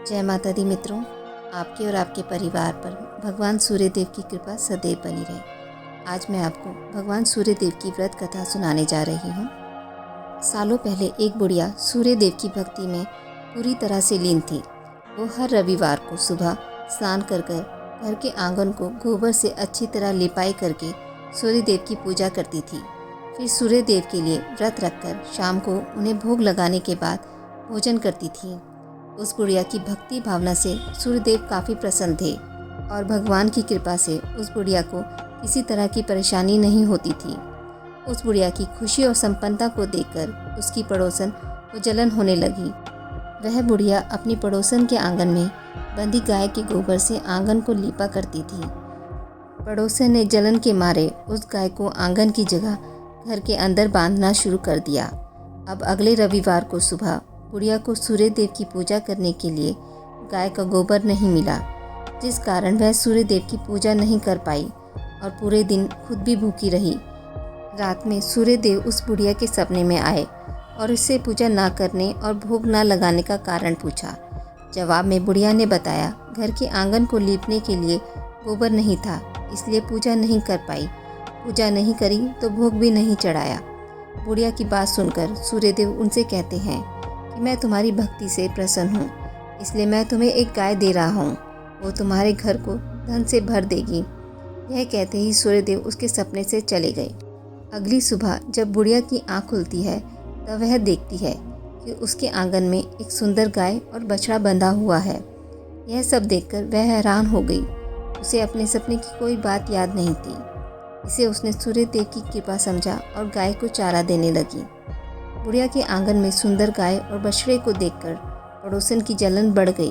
जय माता दी मित्रों, आपके और आपके परिवार पर भगवान सूर्यदेव की कृपा सदैव बनी रहे। आज मैं आपको भगवान सूर्यदेव की व्रत कथा सुनाने जा रही हूँ। सालों पहले एक बुढ़िया सूर्यदेव की भक्ति में पूरी तरह से लीन थी। वो हर रविवार को सुबह स्नान कर घर के आंगन को गोबर से अच्छी तरह लिपाई करके सूर्यदेव की पूजा करती थी। फिर सूर्यदेव के लिए व्रत रखकर शाम को उन्हें भोग लगाने के बाद भोजन करती थी। उस बुढ़िया की भक्ति भावना से सूर्यदेव काफ़ी प्रसन्न थे और भगवान की कृपा से उस बुढ़िया को किसी तरह की परेशानी नहीं होती थी। उस बुढ़िया की खुशी और संपन्नता को देखकर उसकी पड़ोसन को जलन होने लगी। वह बुढ़िया अपनी पड़ोसन के आंगन में बंधी गाय के गोबर से आंगन को लीपा करती थी। पड़ोसन ने जलन के मारे उस गाय को आंगन की जगह घर के अंदर बांधना शुरू कर दिया। अब अगले रविवार को सुबह बुढ़िया को सूर्यदेव की पूजा करने के लिए गाय का गोबर नहीं मिला, जिस कारण वह सूर्यदेव की पूजा नहीं कर पाई और पूरे दिन खुद भी भूखी रही। रात में सूर्यदेव उस बुढ़िया के सपने में आए और उससे पूजा ना करने और भोग ना लगाने का कारण पूछा। जवाब में बुढ़िया ने बताया, घर के आंगन को लीपने के लिए गोबर नहीं था, इसलिए पूजा नहीं कर पाई। पूजा नहीं करी तो भोग भी नहीं चढ़ाया। बुढ़िया की बात सुनकर सूर्यदेव उनसे कहते हैं कि मैं तुम्हारी भक्ति से प्रसन्न हूँ, इसलिए मैं तुम्हें एक गाय दे रहा हूँ। वो तुम्हारे घर को धन से भर देगी। यह कहते ही सूर्यदेव उसके सपने से चले गए। अगली सुबह जब बुढ़िया की आँख खुलती है तब वह देखती है कि उसके आंगन में एक सुंदर गाय और बछड़ा बंधा हुआ है। यह सब देखकर वह हैरान हो गई। उसे अपने सपने की कोई बात याद नहीं थी। इसे उसने सूर्यदेव की कृपा समझा और गाय को चारा देने लगी। बुढ़िया के आंगन में सुंदर गाय और बछड़े को देखकर पड़ोसन की जलन बढ़ गई।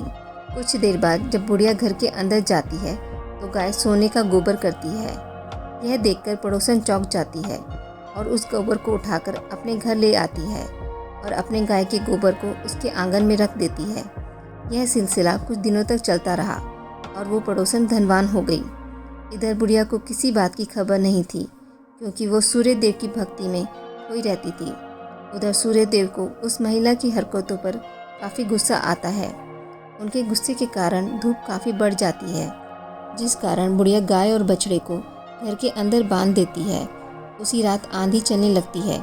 कुछ देर बाद जब बुढ़िया घर के अंदर जाती है तो गाय सोने का गोबर करती है। यह देखकर पड़ोसन चौंक जाती है और उस गोबर को उठाकर अपने घर ले आती है और अपने गाय के गोबर को उसके आंगन में रख देती है। यह सिलसिला कुछ दिनों तक चलता रहा और वो पड़ोसन धनवान हो गई। इधर बुढ़िया को किसी बात की खबर नहीं थी, क्योंकि वो सूर्यदेव की भक्ति में खोई रहती थी। उधर सूर्यदेव को उस महिला की हरकतों पर काफ़ी गुस्सा आता है। उनके गुस्से के कारण धूप काफ़ी बढ़ जाती है, जिस कारण बुढ़िया गाय और बछड़े को घर के अंदर बांध देती है। उसी रात आंधी चलने लगती है,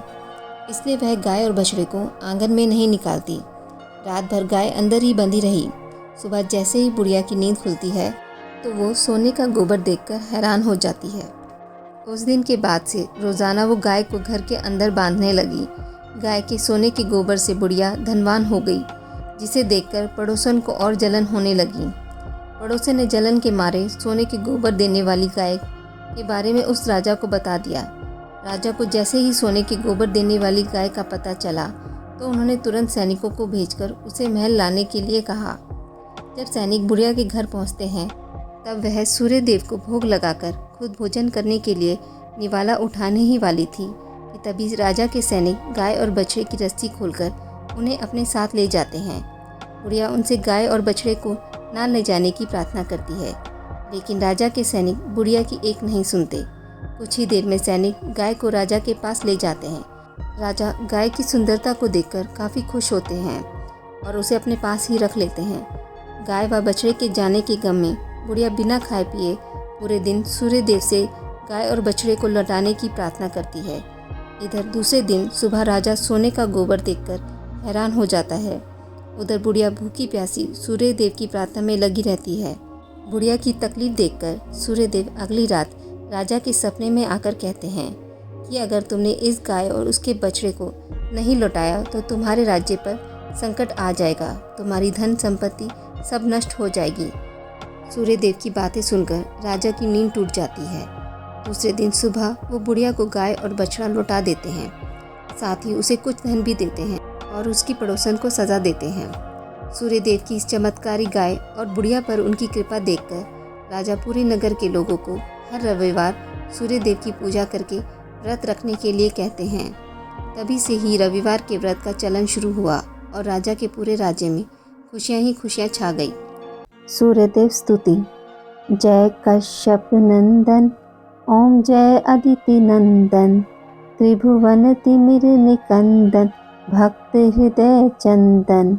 इसलिए वह गाय और बछड़े को आंगन में नहीं निकालती। रात भर गाय अंदर ही बंधी रही। सुबह जैसे ही बुढ़िया की नींद खुलती है तो वो सोने का गोबर देखकर हैरान हो जाती है। उस दिन के बाद से रोज़ाना वो गाय को घर के अंदर बांधने लगी। गाय के सोने के गोबर से बुढ़िया धनवान हो गई, जिसे देखकर पड़ोसन को और जलन होने लगी। पड़ोसन ने जलन के मारे सोने के गोबर देने वाली गाय के बारे में उस राजा को बता दिया। राजा को जैसे ही सोने के गोबर देने वाली गाय का पता चला तो उन्होंने तुरंत सैनिकों को भेजकर उसे महल लाने के लिए कहा। जब सैनिक बुढ़िया के घर पहुंचते हैं तब वह सूर्यदेव को भोग लगाकर खुद भोजन करने के लिए निवाला उठाने ही वाली थी कि तभी राजा के सैनिक गाय और बछड़े की रस्सी खोलकर उन्हें अपने साथ ले जाते हैं। बुढ़िया उनसे गाय और बछड़े को ना ले जाने की प्रार्थना करती है, लेकिन राजा के सैनिक बुढ़िया की एक नहीं सुनते। कुछ ही देर में सैनिक गाय को राजा के पास ले जाते हैं। राजा गाय की सुंदरता को देखकर काफ़ी खुश होते हैं और उसे अपने पास ही रख लेते हैं। गाय व बछड़े के जाने के गम में बुढ़िया बिना खाए पिए पूरे दिन सूर्यदेव से गाय और बछड़े को लौटाने की प्रार्थना करती है। इधर दूसरे दिन सुबह राजा सोने का गोबर देखकर हैरान हो जाता है। उधर बुढ़िया भूखी प्यासी सूर्यदेव की प्रार्थना में लगी रहती है। बुढ़िया की तकलीफ देखकर सूर्यदेव अगली रात राजा के सपने में आकर कहते हैं कि अगर तुमने इस गाय और उसके बछड़े को नहीं लौटाया तो तुम्हारे राज्य पर संकट आ जाएगा, तुम्हारी धन संपत्ति सब नष्ट हो जाएगी। सूर्यदेव की बातें सुनकर राजा की नींद टूट जाती है। दूसरे दिन सुबह वो बुढ़िया को गाय और बछड़ा लौटा देते हैं, साथ ही उसे कुछ धन भी देते हैं और उसकी पड़ोसन को सज़ा देते हैं। सूर्यदेव की इस चमत्कारी गाय और बुढ़िया पर उनकी कृपा देखकर राजा पूरे नगर के लोगों को हर रविवार सूर्यदेव की पूजा करके व्रत रखने के लिए कहते हैं। तभी से ही रविवार के व्रत का चलन शुरू हुआ और राजा के पूरे राज्य में खुशियाँ ही खुशियाँ छा गई। सूर्यदेव स्तुति। जय कश्यप नंदन, ओम जय अदिति नंदन, त्रिभुवन तिमिर निकंदन, भक्त हृदय चंदन।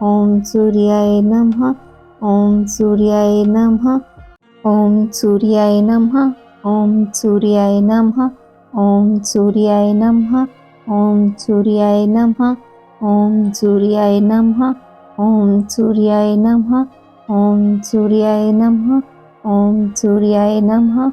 ओम सूर्याय नमः, ओम सूर्याय नमः, ओम सूर्याय नमः, ओम सूर्याय नमः, ओम सूर्याय नमः, ओम सूर्याय नमः, ओम सूर्याय नमः, ओम सूर्याय नमः, ओम सूर्याय नमः, ओम सूर्याय नमः।